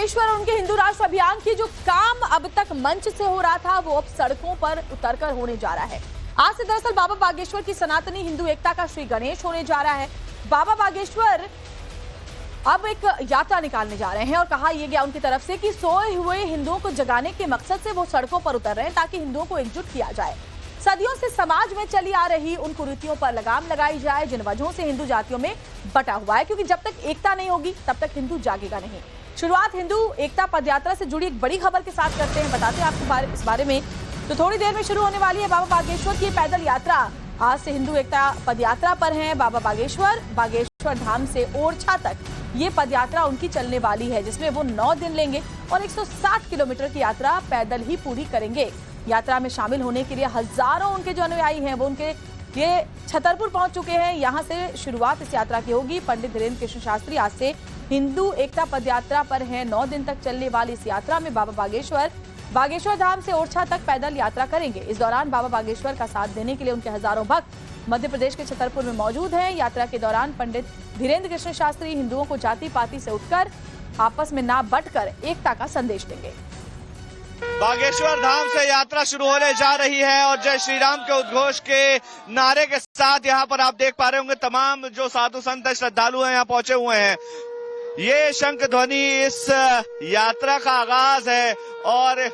बागेश्वर और उनके हिंदू राष्ट्र अभियान की जो काम अब तक मंच से हो रहा था वो अब सड़कों पर उतरकर होने जा रहा है। आज से दरअसल बाबा बागेश्वर की सनातनी हिंदू एकता का श्री गणेश होने जा रहा है। बाबा बागेश्वर अब एक यात्रा निकालने जा रहे हैं और कहा यह गया उनकी तरफ से कि सोए हुए हिंदुओं को जगाने के मकसद से वो सड़कों पर उतर रहे हैं ताकि हिंदुओं को एकजुट किया जाए। सदियों से समाज में चली आ रही उन कुरीतियों पर लगाम लगाई जाए जिन वजहों से हिंदू जातियों में बटा हुआ है, क्योंकि जब तक एकता नहीं होगी तब तक हिंदू जागेगा नहीं। शुरुआत हिंदू एकता पदयात्रा से जुड़ी एक बड़ी खबर के साथ करते हैं, बताते हैं आपको इस बारे में। तो थोड़ी देर में शुरू होने वाली है बाबा बागेश्वर की पैदल यात्रा। आज से हिंदू एकता पदयात्रा पर हैं बाबा बागेश्वर धाम से ओरछा तक ये पदयात्रा उनकी चलने वाली है, जिसमें वो 9 दिन लेंगे और 160 किलोमीटर की यात्रा पैदल ही पूरी करेंगे। यात्रा में शामिल होने के लिए हजारों उनके जो अनुयायी हैं वो उनके लिए छतरपुर पहुंच चुके हैं। यहां से शुरुआत इस यात्रा की होगी। पंडित धीरेन्द्र कृष्ण शास्त्री आज से हिंदू एकता पदयात्रा पर हैं। 9 दिन तक चलने वाली इस यात्रा में बाबा बागेश्वर धाम से ओरछा तक पैदल यात्रा करेंगे। इस दौरान बाबा बागेश्वर का साथ देने के लिए उनके हजारों भक्त मध्य प्रदेश के छतरपुर में मौजूद हैं। यात्रा के दौरान पंडित धीरेन्द्र कृष्ण शास्त्री हिंदुओं को जाति पाति से उठकर आपस में ना बंटकर एकता का संदेश देंगे। बागेश्वर धाम से यात्रा शुरू होने जा रही है और जय श्री राम के उद्घोष के नारे के साथ यहाँ पर आप देख पा रहे होंगे तमाम जो साधु संत श्रद्धालु हैं यहाँ पहुंचे हुए हैं। ये शंख ध्वनि इस यात्रा का आगाज है और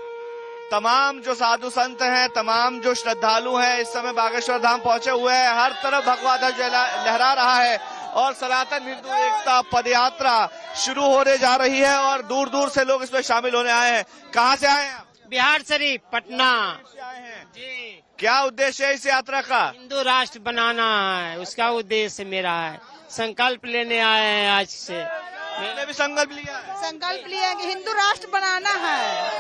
तमाम जो साधु संत हैं, तमाम जो श्रद्धालु हैं इस समय बागेश्वर धाम पहुंचे हुए हैं। हर तरफ भगवा ध्वज लहरा रहा है और सनातन हिंदू एकता पदयात्रा शुरू होने जा रही है और दूर दूर से लोग इसमें शामिल होने आए हैं। कहाँ से आए हैं आप? बिहार शरीफ, पटना से आए हैं जी। क्या उद्देश्य है इस यात्रा का? हिंदू राष्ट्र बनाना है, उसका उद्देश्य मेरा है। संकल्प लेने आए हैं आज से। मैंने भी संकल्प लिया है। संकल्प लिया कि हिंदू राष्ट्र बनाना है।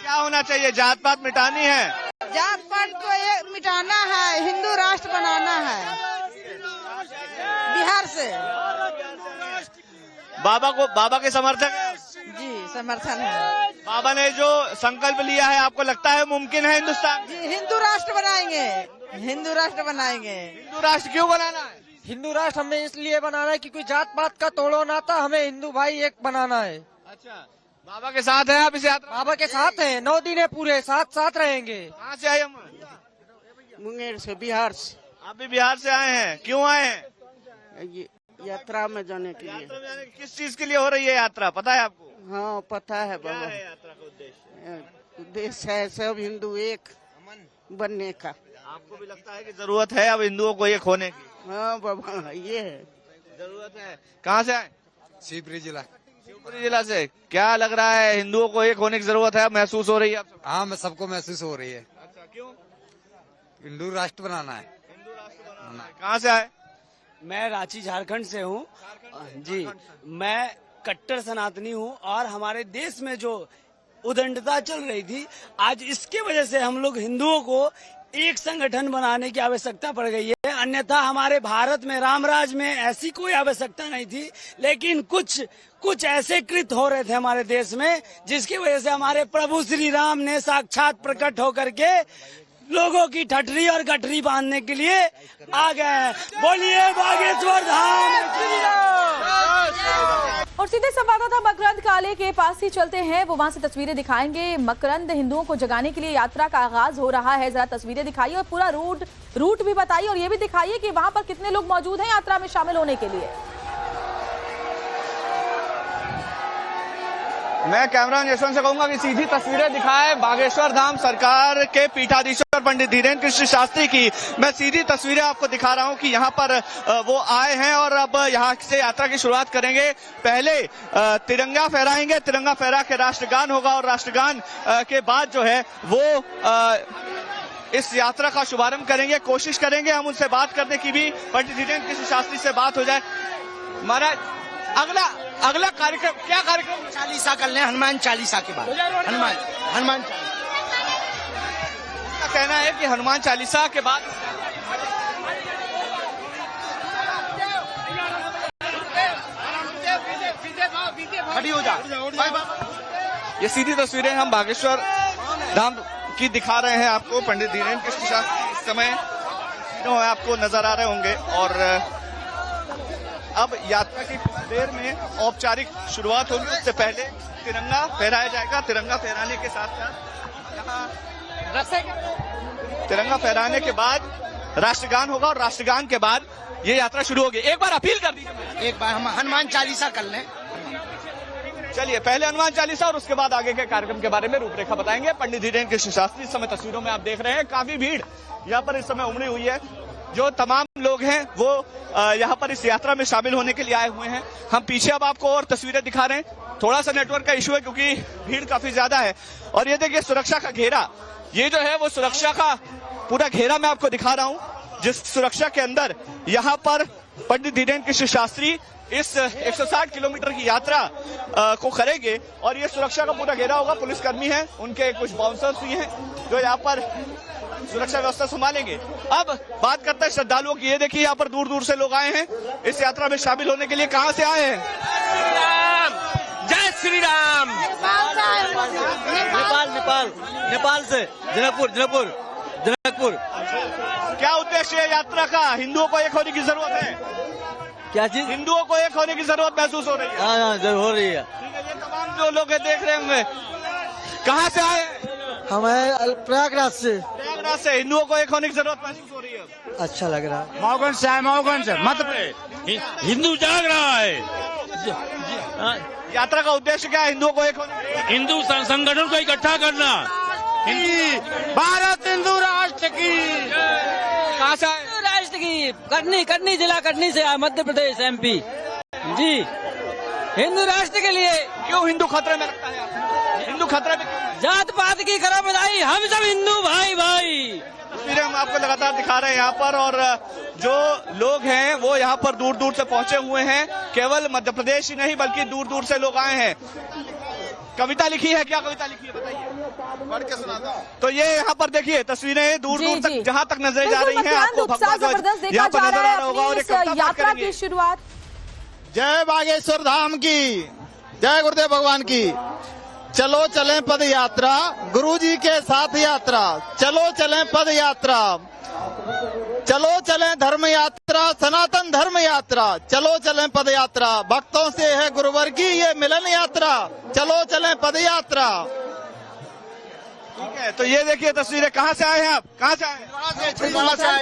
क्या होना चाहिए? जात पात मिटानी है? जात पात को ये मिटाना है, हिंदू राष्ट्र बनाना है। बिहार से बाबा के समर्थक हैं? जी समर्थन है। बाबा ने जो संकल्प लिया है आपको लगता है मुमकिन है हिंदुस्तान? जी हिंदू राष्ट्र बनाएंगे, हिंदू राष्ट्र बनाएंगे। हिंदू राष्ट्र क्यों बनाना है? हिंदू राष्ट्र हमें इसलिए बनाना है कि कोई जात पात का तोड़ो नाता, हमें हिंदू भाई एक बनाना है। अच्छा, बाबा के साथ है आप इस यात्रा? बाबा के साथ हैं, 9 दिन है पूरे साथ रहेंगे। कहाँ से आए हम? मुंगेर से, बिहार से। आप भी बिहार से आए हैं? क्यों आए हैं? यात्रा में जाने के लिए। यात्रा में जाने किस चीज के लिए हो रही है यात्रा, पता है आपको? हाँ पता है क्या बाबा। है यात्रा का उद्देश्य? उद्देश्य है सब हिंदू एक बनने का। आपको भी लगता है कि जरूरत है अब हिंदुओं को एक होने की? हाँ बाबा ये है जरूरत है। कहाँ से आए? शिवपुरी जिला। शिवपुरी जिला से। क्या लग रहा है हिंदुओं को एक होने की जरूरत है, महसूस हो रही है आपको? हाँ मैं सबको महसूस हो रही है। अच्छा, क्यों? हिंदू राष्ट्र बनाना है। हिंदू राष्ट्र बनाना है। कहाँ से आए? मैं रांची झारखंड से हूँ जी। मैं कट्टर सनातनी हूँ और हमारे देश में जो उदंडता चल रही थी, आज इसके वजह से हम लोग हिंदुओं को एक संगठन बनाने की आवश्यकता पड़ गई है। अन्यथा हमारे भारत में रामराज में ऐसी कोई आवश्यकता नहीं थी, लेकिन कुछ ऐसे कृत हो रहे थे हमारे देश में जिसकी वजह से हमारे प्रभु श्री राम ने साक्षात प्रकट होकर के लोगों की ठठरी और गठरी बांधने के लिए आ गए हैं। बोलिए बागेश्वर धाम। और सीधे संवाददाता मकरंद काले के पास ही चलते हैं, वो वहां से तस्वीरें दिखाएंगे। मकरंद, हिंदुओं को जगाने के लिए यात्रा का आगाज हो रहा है, जरा तस्वीरें दिखाइए और पूरा रूट भी बताइए और ये भी दिखाइए कि वहां पर कितने लोग मौजूद हैं यात्रा में शामिल होने के लिए। मैं कैमरामैन यशवंत से कहूंगा कि सीधी तस्वीरें दिखाएं बागेश्वर धाम सरकार के पीठाधीश्वर पंडित धीरेन्द्र कृष्ण शास्त्री की। मैं सीधी तस्वीरें आपको दिखा रहा हूं कि यहां पर वो आए हैं और अब यहां से यात्रा की शुरुआत करेंगे। पहले तिरंगा फहराएंगे, तिरंगा फहरा के राष्ट्रगान होगा और राष्ट्रगान के बाद जो है वो इस यात्रा का शुभारंभ करेंगे। कोशिश करेंगे हम उनसे बात करने की भी, पंडित धीरेन्द्र कृष्ण शास्त्री से बात हो जाए। महाराज, अगला कार्यक्रम क्या कार्यक्रम? चालीसा कर ले, हनुमान चालीसा के बाद। हनुमान का कहना है कि हनुमान चालीसा के बाद खड़ी हो जा। ये सीधी तस्वीरें हम बागेश्वर धाम की दिखा रहे हैं आपको। पंडित धीरेन्द्र कृष्ण शास्त्री इस समय आपको नजर आ रहे होंगे और अब यात्रा की देर में औपचारिक शुरुआत होगी। उससे पहले तिरंगा फहराया जाएगा। तिरंगा फहराने के साथ साथ यहाँ तिरंगा फहराने के बाद राष्ट्रगान होगा और राष्ट्रगान के बाद ये यात्रा शुरू होगी। एक बार अपील कर दीजिए। एक बार हम हनुमान चालीसा कर लें। चलिए पहले हनुमान चालीसा और उसके बाद आगे के कार्यक्रम के बारे में रूपरेखा बताएंगे। पंडित धीरेन्द्र कृष्ण शास्त्री इस समय तस्वीरों में आप देख रहे हैं, काफी भीड़ यहाँ पर इस समय उमड़ी हुई है। जो तमाम लोग हैं वो यहाँ पर इस यात्रा में शामिल होने के लिए आए हुए हैं। हम पीछे अब आपको और तस्वीरें दिखा रहे हैं। थोड़ा सा नेटवर्क का इशू है क्योंकि भीड़ काफी ज्यादा है। और ये देखिए सुरक्षा का घेरा, ये जो है वो सुरक्षा का पूरा घेरा मैं आपको दिखा रहा हूँ, जिस सुरक्षा के अंदर यहाँ पर पंडित धीरेन्द्र कृष्ण शास्त्री इस 160 किलोमीटर की यात्रा को करेंगे। और ये सुरक्षा का पूरा घेरा होगा। पुलिसकर्मी हैं, उनके कुछ बाउंसर्स भी हैं जो यहाँ पर सुरक्षा व्यवस्था संभालेंगे। अब बात करते हैं श्रद्धालुओं की। ये देखिए यहाँ पर दूर दूर से लोग आए हैं इस यात्रा में शामिल होने के लिए। कहाँ से आए हैं? जय श्री राम। नेपाल से जनकपुर। क्या उद्देश्य है यात्रा का? हिंदुओं को एक होने की जरूरत है। क्या चीज? हिंदुओं को एक होने की जरूरत महसूस हो रही है। हाँ जरूर हो रही है। ठीक है, ये तमाम जो लोग देख रहे होंगे, कहाँ से आए? हमें प्रयागराज से हिंदुओं को एक होने की जरूरत महसूस हो रही है। अच्छा लग रहा है। मौगन से मध्य प्रदेश हिंदू जाग रहा है। यात्रा का उद्देश्य क्या है? हिंदुओं को एक होने, हिंदू संगठन को इकट्ठा करना। भारत हिंदू राष्ट्र की। कहाँ से आए? राष्ट्र की कटनी जिला कटनी से मध्य प्रदेश MP जी। हिंदू राष्ट्र के लिए। क्यों हिंदू खतरे में लगता है? हिंदू खतरे में क्यों? जात पात की करो बधाई, हम सब हिंदू भाई। तस्वीरें हम आपको लगातार दिखा रहे हैं यहाँ पर। और जो लोग हैं वो यहाँ पर दूर दूर से पहुंचे हुए हैं। केवल मध्य प्रदेश ही नहीं बल्कि दूर दूर से लोग आए हैं। कविता लिखी है। क्या कविता लिखी है बताइए, पढ़ के सुनाता हूं। तो ये यहाँ पर देखिए तस्वीरें दूर दूर तक जहाँ तक नजर जा रही हैं आपको भगवा ध्वज यहाँ पर नजर आ रहा होगा। और एक यात्रा की शुरुआत। जय बागेश्वर धाम की, जय गुरुदेव भगवान की। चलो चलें पद यात्रा, गुरु जी के साथ यात्रा। चलो चलें पद यात्रा, चलो चलें धर्म यात्रा, सनातन धर्म यात्रा। चलो चलें पद यात्रा, भक्तों से है गुरुवर की ये मिलन यात्रा। चलो चलें पद यात्रा। ठीक है, तो ये देखिए तस्वीरें। कहाँ से आए हैं आप? कहाँ से आए हैं?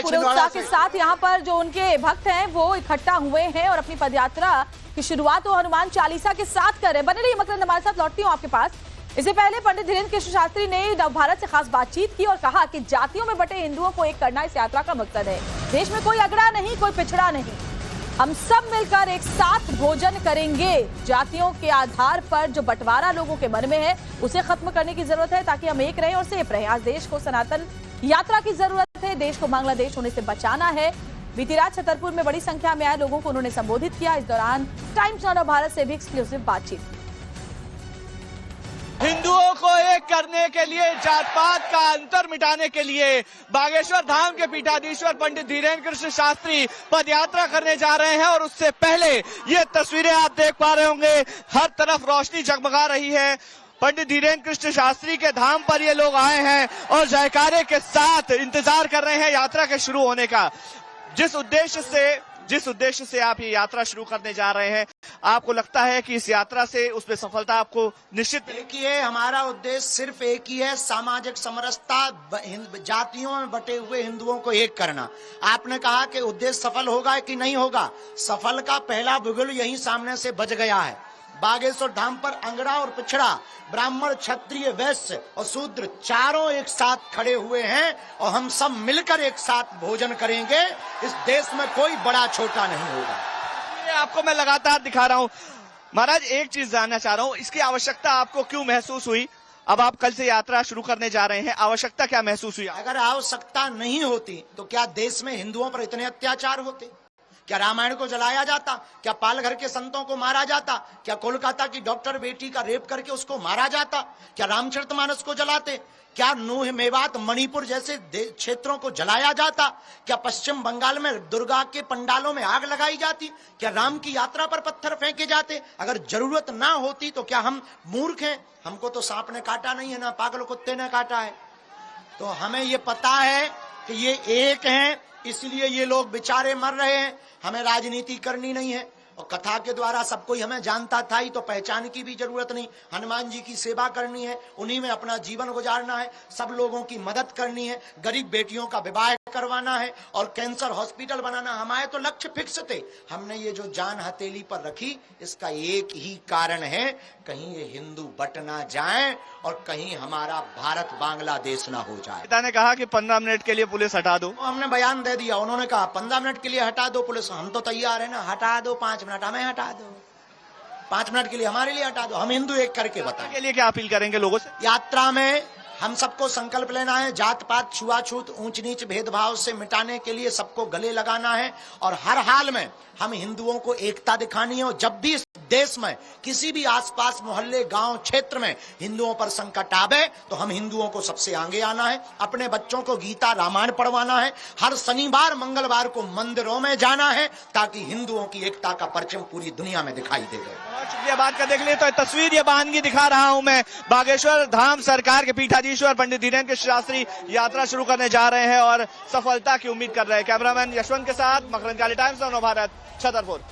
पूरे उत्साह के साथ यहाँ पर जो उनके भक्त हैं वो इकट्ठा हुए हैं और अपनी पदयात्रा की शुरुआत वो हनुमान चालीसा के साथ कर रहे हैं। बने रहिए, मकरंद हमारे साथ लौटती हूँ आपके पास। इससे पहले पंडित धीरेन्द्र कृष्ण शास्त्री ने नवभारत से खास बातचीत की और कहा कि जातियों में बटे हिंदुओं को एक करना इस यात्रा का मकसद है। देश में कोई अगड़ा नहीं, कोई पिछड़ा नहीं, हम सब मिलकर एक साथ भोजन करेंगे। जातियों के आधार पर जो बंटवारा लोगों के मन में है उसे खत्म करने की जरूरत है ताकि हम एक रहें और सेफ रहें। आज देश को सनातन यात्रा की जरूरत है। देश को बांग्लादेश होने से बचाना है। बीती रात छतरपुर में बड़ी संख्या में आए लोगों को उन्होंने संबोधित किया। इस दौरान टाइम्स ऑफ भारत से भी एक्सक्लूसिव बातचीत। हिंदुओं को एक करने के लिए, जात पात का अंतर मिटाने के लिए बागेश्वर धाम के पीठाधीश्वर पंडित धीरेन्द्र कृष्ण शास्त्री पदयात्रा करने जा रहे हैं। और उससे पहले ये तस्वीरें आप देख पा रहे होंगे, हर तरफ रोशनी जगमगा रही है। पंडित धीरेन्द्र कृष्ण शास्त्री के धाम पर ये लोग आए हैं और जयकारे के साथ इंतजार कर रहे हैं यात्रा के शुरू होने का। जिस उद्देश्य से आप ये यात्रा शुरू करने जा रहे हैं, आपको लगता है कि इस यात्रा से उसमें सफलता आपको निश्चित मिलेगी? देखिए, हमारा उद्देश्य सिर्फ एक ही है, सामाजिक समरसता, जातियों में बटे हुए हिंदुओं को एक करना। आपने कहा कि उद्देश्य सफल होगा कि नहीं होगा। सफल का पहला बिगुल यही सामने से बज गया है। बागेश्वर धाम पर अंगड़ा और पिछड़ा, ब्राह्मण, क्षत्रिय, वैश्य और शूद्र चारों एक साथ खड़े हुए हैं और हम सब मिलकर एक साथ भोजन करेंगे। इस देश में कोई बड़ा छोटा नहीं होगा। ये आपको मैं लगातार दिखा रहा हूँ। महाराज, एक चीज जानना चाह रहा हूँ, इसकी आवश्यकता आपको क्यों महसूस हुई? अब आप कल से यात्रा शुरू करने जा रहे हैं, आवश्यकता क्या महसूस हुई? अगर आवश्यकता नहीं होती तो क्या देश में हिंदुओं पर इतने अत्याचार होते? क्या रामायण को जलाया जाता? क्या पालघर के संतों को मारा जाता? क्या कोलकाता की डॉक्टर बेटी का रेप करके उसको मारा जाता? क्या रामचरितमानस को जलाते? क्या नूह, मेवात, मणिपुर जैसे क्षेत्रों को जलाया जाता? क्या पश्चिम बंगाल में दुर्गा के पंडालों में आग लगाई जाती? क्या राम की यात्रा पर पत्थर फेंके जाते? अगर जरूरत ना होती तो क्या हम मूर्ख हैं? हमको तो सांप ने काटा नहीं है, ना पागल कुत्ते ने काटा है। तो हमें ये पता है कि ये एक हैं, इसलिए ये लोग बेचारे मर रहे हैं। हमें राजनीति करनी नहीं है, और कथा के द्वारा सब कोई हमें जानता था ही, तो पहचान की भी जरूरत नहीं। हनुमान जी की सेवा करनी है, उन्हीं में अपना जीवन गुजारना है, सब लोगों की मदद करनी है, गरीब बेटियों का विवाह करवाना है और कैंसर हॉस्पिटल बनाना। हमारे तो लक्ष्य फिक्स थे। हमने ये जो जान हथेली पर रखी, इसका एक ही कारण है, कहीं ये हिंदू बट ना जाए और कहीं हमारा भारत बांग्लादेश ना हो जाए। पिता ने कहा कि 15 मिनट के लिए पुलिस हटा दो। हमने बयान दे दिया, उन्होंने कहा 15 मिनट के लिए हटा दो पुलिस। हम तो तैयार है ना, हटा दो 5 मिनट, हमें हटा दो 5 मिनट के लिए, हमारे लिए हटा दो। हम हिंदू एक करके बताएं। के लिए क्या अपील करेंगे लोगों से? यात्रा में हम सबको संकल्प लेना है, जात पात छुआछूत ऊंच नीच भेदभाव से मिटाने के लिए सबको गले लगाना है और हर हाल में हम हिंदुओं को एकता दिखानी है। और जब भी इस देश में किसी भी आसपास मोहल्ले गांव क्षेत्र में हिंदुओं पर संकट आवे, तो हम हिंदुओं को सबसे आगे आना है। अपने बच्चों को गीता रामायण पढ़वाना है, हर शनिवार मंगलवार को मंदिरों में जाना है, ताकि हिंदुओं की एकता का परचम पूरी दुनिया में दिखाई दे। बहुत शुक्रिया। बात का देख लिए तो तस्वीर ये बहानगी दिखा रहा हूं मैं। बागेश्वर धाम सरकार के पीठाधीश्वर पंडित धीरेन्द्र शास्त्री यात्रा शुरू करने जा रहे हैं और सफलता की उम्मीद कर रहे हैं। कैमरामैन यशवंत के साथ मकरंद काली, टाइम्स ऑफ भारत, छतरपुर।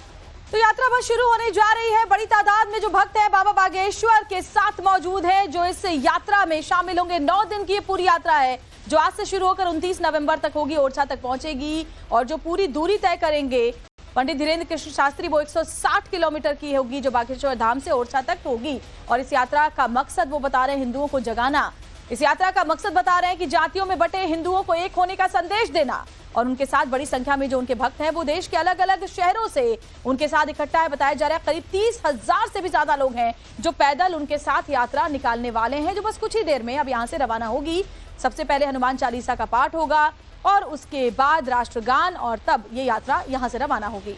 तो यात्रा बस शुरू होने जा रही है। बड़ी तादाद में जो भक्त हैं बाबा बागेश्वर के साथ मौजूद हैं, जो इस यात्रा में शामिल होंगे। 9 दिन की ये पूरी यात्रा है, जो आज से शुरू होकर 29 नवंबर तक होगी, ओरछा तक पहुंचेगी। और जो पूरी दूरी तय करेंगे पंडित धीरेन्द्र कृष्ण शास्त्री, वो 160 किलोमीटर की होगी, जो बागेश्वर धाम से ओरछा तक होगी। और इस यात्रा का मकसद वो बता रहे हैं, हिंदुओं को जगाना। इस यात्रा का मकसद बता रहे हैं कि जातियों में बटे हिंदुओं को एक होने का संदेश देना। और उनके साथ बड़ी संख्या में जो उनके भक्त हैं, वो देश के अलग अलग शहरों से उनके साथ इकट्ठा है। बताया जा रहा है करीब 30,000 से भी ज्यादा लोग हैं जो पैदल उनके साथ यात्रा निकालने वाले हैं, जो बस कुछ ही देर में अब यहाँ से रवाना होगी। सबसे पहले हनुमान चालीसा का पाठ होगा और उसके बाद राष्ट्रगान, और तब ये यात्रा यहाँ से रवाना होगी।